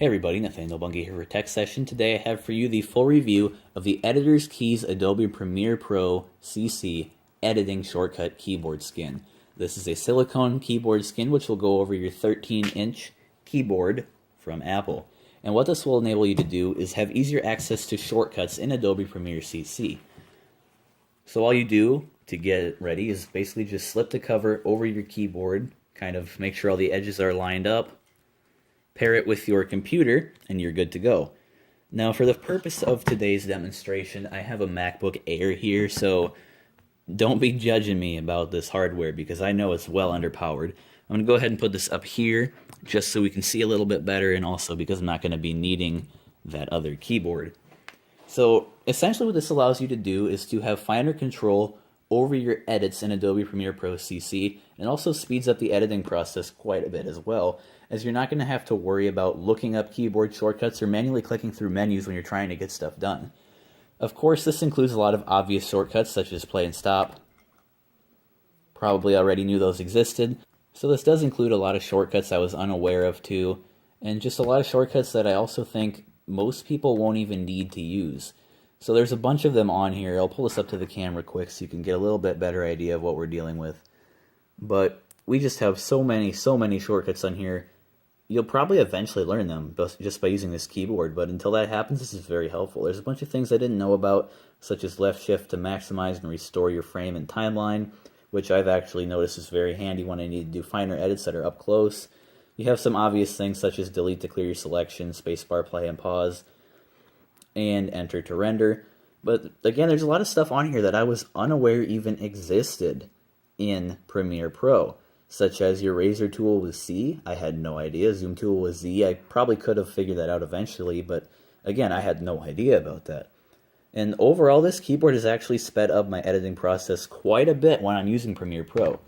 Hey everybody, Nathaniel Bungie here for TechSession. Today I have for you the full review of the EditorsKeys Adobe Premiere Pro CC editing shortcut keyboard skin. This is a silicone keyboard skin which will go over your 13-inch keyboard from Apple. And what this will enable you to do is have easier access to shortcuts in Adobe Premiere CC. So all you do to get it ready is basically just slip the cover over your keyboard, kind of make sure all the edges are lined up, pair it with your computer, and you're good to go. Now, for the purpose of today's demonstration, I have a MacBook Air here, so don't be judging me about this hardware because I know it's well underpowered. I'm going to go ahead and put this up here just so we can see a little bit better, and also because I'm not going to be needing that other keyboard. So essentially what this allows you to do is to have finer control over your edits in Adobe Premiere Pro CC, and also speeds up the editing process quite a bit as well, as you're not going to have to worry about looking up keyboard shortcuts or manually clicking through menus when you're trying to get stuff done. Of course, this includes a lot of obvious shortcuts such as play and stop. Probably already knew those existed. So this does include a lot of shortcuts I was unaware of too, and just a lot of shortcuts that I also think most people won't even need to use. So there's a bunch of them on here. I'll pull this up to the camera quick so you can get a little bit better idea of what we're dealing with. But we just have so many shortcuts on here. You'll probably eventually learn them just by using this keyboard, but until that happens, this is very helpful. There's a bunch of things I didn't know about, such as left shift to maximize and restore your frame and timeline, which I've actually noticed is very handy when I need to do finer edits that are up close. You have some obvious things such as delete to clear your selection, spacebar play and pause, and enter to render. But again, there's a lot of stuff on here that I was unaware even existed in Premiere Pro, such as your razor tool with C. I had no idea. Zoom tool with Z. I probably could have figured that out eventually, but again, I had no idea about that. And overall, this keyboard has actually sped up my editing process quite a bit when I'm using Premiere Pro.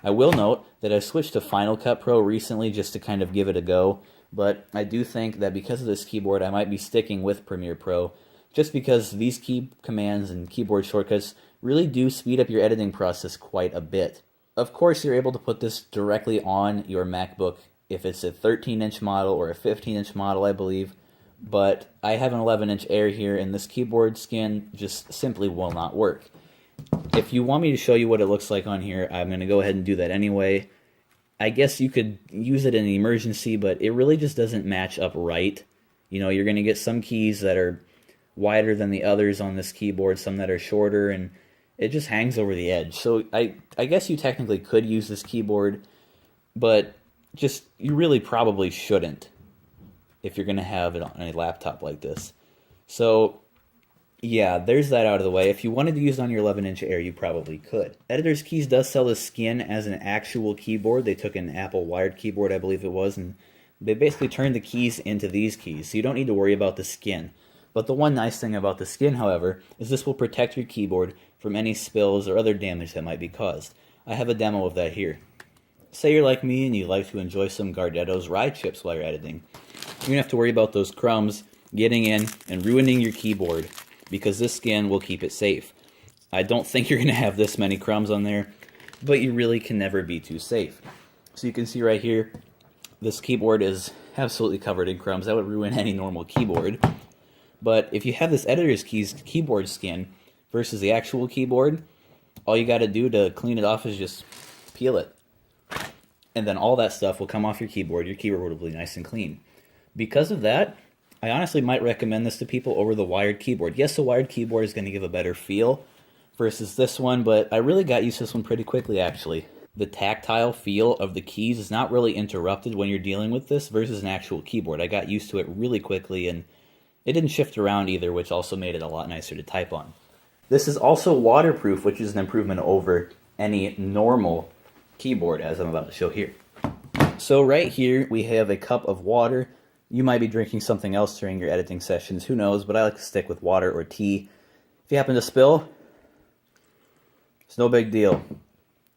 I will note that I switched to Final Cut Pro recently just to kind of give it a go, but I do think that because of this keyboard, I might be sticking with Premiere Pro, just because these key commands and keyboard shortcuts really do speed up your editing process quite a bit. Of course, you're able to put this directly on your MacBook if it's a 13-inch model or a 15-inch model, I believe, but I have an 11-inch Air here, and this keyboard skin just simply will not work. If you want me to show you what it looks like on here, I'm going to go ahead and do that anyway. I guess you could use it in an emergency, but it really just doesn't match up right. You know, you're going to get some keys that are wider than the others on this keyboard, some that are shorter, and it just hangs over the edge. So I guess you technically could use this keyboard, but just you really probably shouldn't if you're going to have it on a laptop like this. So yeah, there's that out of the way. If you wanted to use it on your 11-inch Air, you probably could. EditorsKeys does sell the skin as an actual keyboard. They took an Apple wired keyboard, I believe it was, and they basically turned the keys into these keys, so you don't need to worry about the skin. But the one nice thing about the skin, however, is this will protect your keyboard from any spills or other damage that might be caused. I have a demo of that here. Say you're like me and you like to enjoy some Gardetto's rye chips while you're editing. You don't have to worry about those crumbs getting in and ruining your keyboard, because this skin will keep it safe. I don't think you're going to have this many crumbs on there, but you really can never be too safe. So you can see right here, this keyboard is absolutely covered in crumbs. That would ruin any normal keyboard. But if you have this EditorsKeys keyboard skin versus the actual keyboard, all you got to do to clean it off is just peel it. And then all that stuff will come off your keyboard. Your keyboard will be nice and clean. Because of that, I honestly might recommend this to people over the wired keyboard. Yes, the wired keyboard is going to give a better feel versus this one, but I really got used to this one pretty quickly, actually. The tactile feel of the keys is not really interrupted when you're dealing with this versus an actual keyboard. I got used to it really quickly, and it didn't shift around either, which also made it a lot nicer to type on. This is also waterproof, which is an improvement over any normal keyboard, as I'm about to show here. So right here, we have a cup of water. You might be drinking something else during your editing sessions, who knows, but I like to stick with water or tea. If you happen to spill, it's no big deal.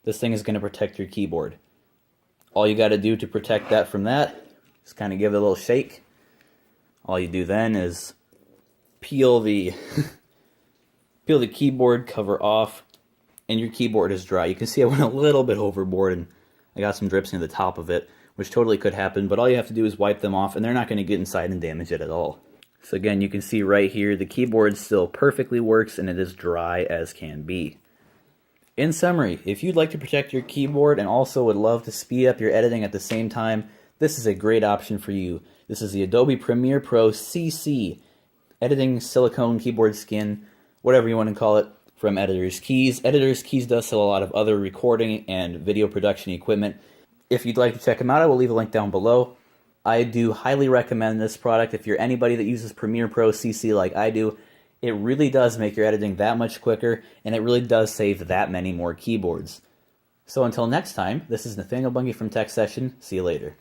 This thing is going to protect your keyboard. All you got to do to protect that from that is kind of give it a little shake. All you do then is peel the keyboard cover off, and your keyboard is dry. You can see I went a little bit overboard, and I got some drips near the top of it. which totally could happen, but all you have to do is wipe them off and they're not going to get inside and damage it at all. So again, you can see right here, the keyboard still perfectly works and it is dry as can be. In summary, if you'd like to protect your keyboard and also would love to speed up your editing at the same time, this is a great option for you. This is the Adobe Premiere Pro CC, editing silicone keyboard skin, whatever you want to call it, from Editors Keys. Editors Keys does sell a lot of other recording and video production equipment. If you'd like to check them out, I will leave a link down below. I do highly recommend this product if you're anybody that uses Premiere Pro CC like I do. It really does make your editing that much quicker, and it really does save that many more keyboards. So until next time, this is Nathaniel Bungie from TechSession. See you later.